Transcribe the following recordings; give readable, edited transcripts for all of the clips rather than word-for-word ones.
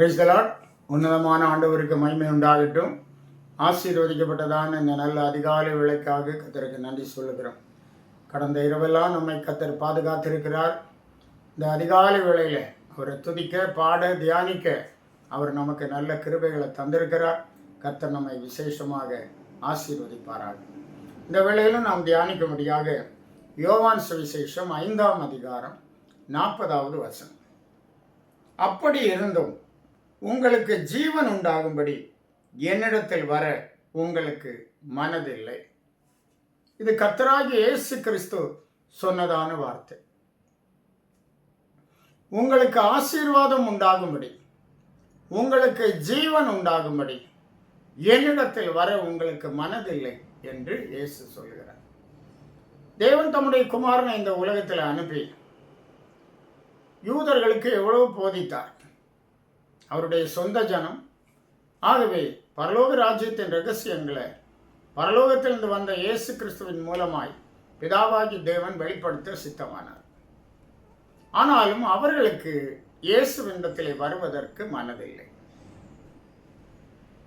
Praise the Lord. உன்னதமான ஆண்டவருக்கு மகிமை உண்டாகட்டும். ஆசீர்வதிக்கப்பட்டதான இந்த நல்ல அதிகாலை வேளைக்காக கர்த்தருக்கு நன்றி சொல்லுகிறோம். கடந்த இரவெல்லாம் நம்மை கர்த்தர் பாதுகாத்திருக்கிறார். இந்த அதிகாலை வேளையில் அவரை துதிக்க, பாட, தியானிக்க அவர் நமக்கு நல்ல கிருபைகளை தந்திருக்கிறார். கர்த்தர் நம்மை விசேஷமாக ஆசீர்வதிப்பாராக. இந்த வேளையிலும் நாம் தியானிக்கும்படியாக யோவான் சுவிசேஷம் 5ஆம் அதிகாரம் 40வது வசனம். அப்படி இருந்தும் உங்களுக்கு ஜீவன் உண்டாகும்படி என்னிடத்தில் வர உங்களுக்கு மனதில்லை. இது கர்த்தராகிய இயேசு கிறிஸ்து சொன்னதான வார்த்தை. உங்களுக்கு ஆசீர்வாதம் உண்டாகும்படி, உங்களுக்கு ஜீவன் உண்டாகும்படி என்னிடத்தில் வர உங்களுக்கு மனதில்லை என்று இயேசு சொல்கிறார். தேவன் தம்முடைய குமாரனை இந்த உலகத்தில் அனுப்பி யூதர்களுக்கு எவ்வளவு போதித்தார். அவருடைய சொந்த ஜனம். ஆகவே பரலோக ராஜ்யத்தின் ரகசியங்களை பரலோகத்திலிருந்து வந்த இயேசு கிறிஸ்துவின் மூலமாய் பிதாவாகி தேவன் வெளிப்படுத்த சித்தமானார். ஆனாலும் அவர்களுக்கு இயேசுவினிடத்திலே வருவதற்கு மனதில்லை.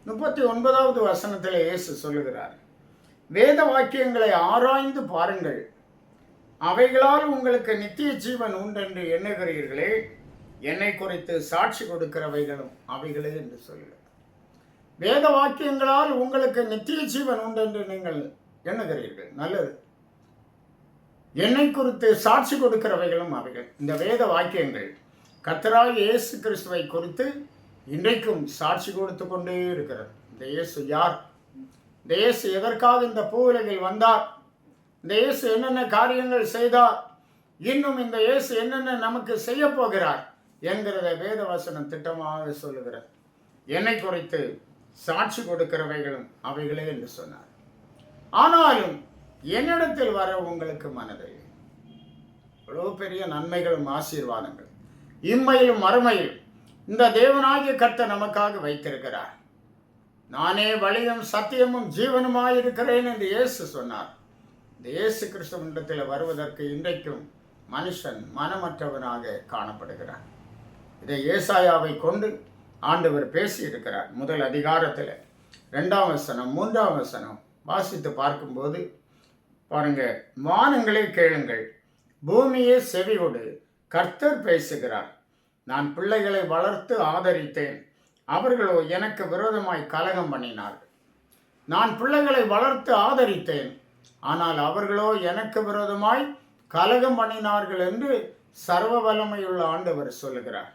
39வது வசனத்தில் இயேசு சொல்லுகிறார், வேத வாக்கியங்களை ஆராய்ந்து பாருங்கள், அவைகளால் உங்களுக்கு நித்திய ஜீவன் உண்டென்று எண்ணுகிறீர்களே, என்னை குறித்து சாட்சி கொடுக்கிறவைகளும் அவைகளே என்று சொல்கிறார். வேத வாக்கியங்களால் உங்களுக்கு நித்திய ஜீவன் உண்டென்று நீங்கள் எண்ணுகிறீர்கள், நல்லது. என்னை குறித்து சாட்சி கொடுக்கிறவைகளும் அவைகள். இந்த வேத வாக்கியங்கள் கர்த்தராகிய இயேசு கிறிஸ்துவை குறித்து இன்றைக்கும் சாட்சி கொடுத்து கொண்டே இருக்கிறது. இந்த இயேசு யார்? இந்த இயேசு எதற்காக இந்த பூவுலகில் வந்தார்? இந்த இயேசு என்னென்ன காரியங்கள் செய்தார்? இன்னும் இந்த இயேசு என்னென்ன நமக்கு செய்ய போகிறார் என்கிறத வேத வசனம் திட்டமாக சொல்லுகிறார். என்னை குறித்து சாட்சி கொடுக்கிறவைகளும் அவைகளே என்று சொன்னார். ஆனாலும் என்னிடத்தில் வர உங்களுக்கு மனதில்லை. எவ்வளவு பெரிய நன்மைகளும் ஆசீர்வாதங்கள் இம்மையிலும் மறுமையிலும் இந்த தேவனாகிய கர்த்தர் நமக்காக வைத்திருக்கிறார். நானே வழியும் சத்தியமும் ஜீவனுமாயிருக்கிறேன் என்று இயேசு சொன்னார். இந்த இயேசு கிறிஸ்துவினிடத்தில் வருவதற்கு இன்றைக்கும் மனுஷன் மனமற்றவனாக காணப்படுகிறான். இதை ஏசாயாவை கொண்டு ஆண்டவர் பேசியிருக்கிறார். முதல் அதிகாரத்தில் 2ஆம் வசனம் 3ஆம் வசனம் வாசித்து பார்க்கும்போது பாருங்க, வானங்களே கேளுங்கள், பூமியே செவிகொடு, கர்த்தர் பேசுகிறார். நான் பிள்ளைகளை வளர்த்து ஆதரித்தேன், அவர்களோ எனக்கு விரோதமாய் கலகம் பண்ணினார்கள். நான் பிள்ளைகளை வளர்த்து ஆதரித்தேன், ஆனால் அவர்களோ எனக்கு விரோதமாய் கலகம் பண்ணினார்கள் என்று சர்வ வல்லமையுள்ள ஆண்டவர் சொல்லுகிறார்.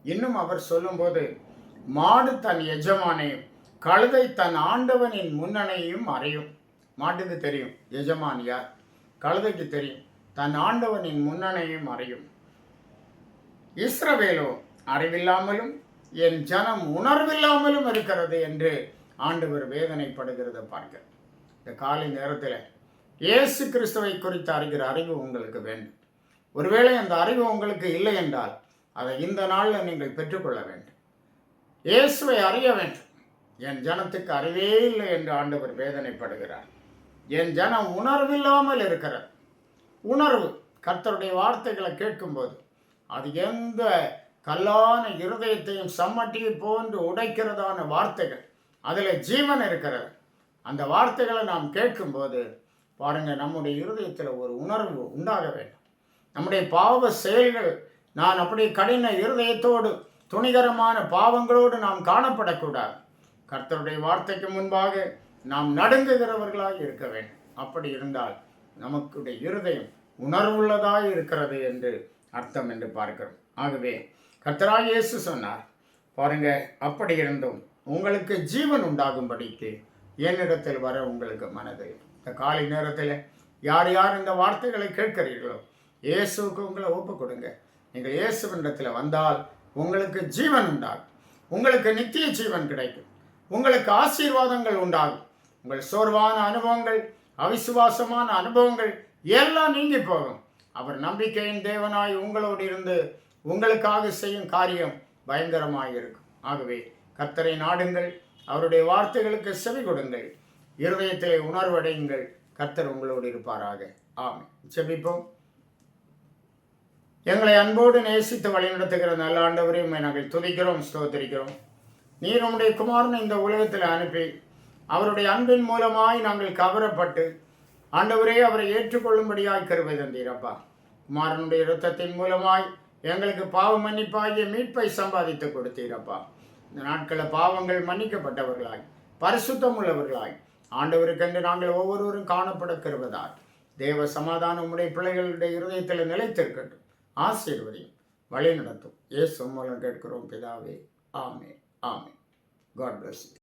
இன்னும் அவர் சொல்லும்போது, மாடு தன் எஜமானையும் கழுதை தன் ஆண்டவனின் முன்னணையும் அறியும். மாட்டுக்கு தெரியும் எஜமான் யார், கழுதைக்கு தெரியும் தன் ஆண்டவனின் முன்னணையும் அறியும். இஸ்ரவேலோ அறிவில்லாமலும் என் ஜனம் உணர்வில்லாமலும் இருக்கிறது என்று ஆண்டவர் வேதனைப்படுகிறத பார்க்க. இந்த காலை நேரத்தில் இயேசு கிறிஸ்துவை குறித்து அறிகிற அறிவு உங்களுக்கு வேண்டும். ஒருவேளை அந்த அறிவு உங்களுக்கு இல்லை என்றால் அதை இந்த நாளில் நீங்கள் பெற்றுக்கொள்ள வேண்டும். இயேசுவை அறிய வேண்டும். என் ஜனத்துக்கு அறிவே இல்லை என்று ஆண்டவர் வேதனைப்படுகிறார். என் ஜனம் உணர்வில்லாமல் இருக்கிறது. உணர்வு, கர்த்தருடைய வார்த்தைகளை கேட்கும்போது அது எந்த கல்லான இருதயத்தையும் சம்மட்டியை போன்று உடைக்கிறதான வார்த்தைகள். அதில் ஜீவன் இருக்கிறது. அந்த வார்த்தைகளை நாம் கேட்கும்போது பாருங்கள், நம்முடைய இருதயத்தில் ஒரு உணர்வு உண்டாக வேண்டும். நம்முடைய பாவ செயல்கள், நான் அப்படி கடின இருதயத்தோடு துணிகரமான பாவங்களோடு நாம் காணப்படக்கூடாது. கர்த்தருடைய வார்த்தைக்கு முன்பாக நாம் நடுங்குகிறவர்களாக இருக்க வேண்டும். அப்படி இருந்தால் நமக்குடைய இருதயம் உணர்வுள்ளதாக இருக்கிறது என்று அர்த்தம் என்று பார்க்கிறோம். ஆகவே கர்த்தராகிய இயேசு சொன்னார், பாருங்க, அப்படி இருந்தும் உங்களுக்கு ஜீவன் உண்டாகும்படிக்கு என்னிடத்தில் வர உங்களுக்கு மனது. இந்த காலை நேரத்தில் யார் யார் இந்த வார்த்தைகளை கேட்கிறீர்களோ இயேசுவுக்கு உங்களை ஒப்பு கொடுங்க. நீங்கள் இயேசுவினிடத்தில் வந்தால் உங்களுக்கு ஜீவன் உண்டாகும். உங்களுக்கு நித்திய ஜீவன் கிடைக்கும். உங்களுக்கு ஆசீர்வாதங்கள் உண்டாகும். உங்கள் சோர்வான அனுபவங்கள், அவிசுவாசமான அனுபவங்கள் எல்லாம் நீங்கி போகும். அவர் நம்பிக்கையின் தேவனாய் உங்களோடு இருந்து உங்களுக்காக செய்யும் காரியம் பயங்கரமாக இருக்கும். ஆகவே கர்த்தரை நாடுங்கள், அவருடைய வார்த்தைகளுக்கு செவி கொடுங்கள், இருதயத்திலே உணர்வடையுங்கள். கர்த்தர் உங்களோடு இருப்பாராக. ஆமென். ஜெபிப்போம். எங்களை அன்போடு நேசித்து வழிநடத்துகிற நல்ல ஆண்டவரே, உம்மை நாங்கள் துதிக்கிறோம், ஸ்தோத்திரிக்கிறோம். நீர் உம்முடைய குமாரனை இந்த உலகத்தில் அனுப்பி அவருடைய அன்பின் மூலமாய் நாங்கள் கவரப்பட்டு ஆண்டவரே அவரை ஏற்றுக்கொள்ளும்படியாய் கிருபை தந்தீரப்பா. குமாரனுடைய இரத்தத்தின் மூலமாய் எங்களுக்கு பாவ மன்னிப்பாகிய மீட்பை சம்பாதித்து கொடுத்தீரப்பா. இந்த நாட்களில் பாவங்கள் மன்னிக்கப்பட்டவர்களாய் பரிசுத்தம் உள்ளவர்களாய் ஆண்டவருக்கென்று நாங்கள் ஒவ்வொருவரும் காணப்பட கிருபைதார். தேவ சமாதானம் உம்முடைய பிள்ளைகளுடைய இருதயத்தில் நிலைத்திருக்கட்டும். ஆசீர்வதியும் வழி நடத்தும். இயேசு மூலம் கேட்கிறோம் பிதாவே. ஆமென். ஆமென். God bless you.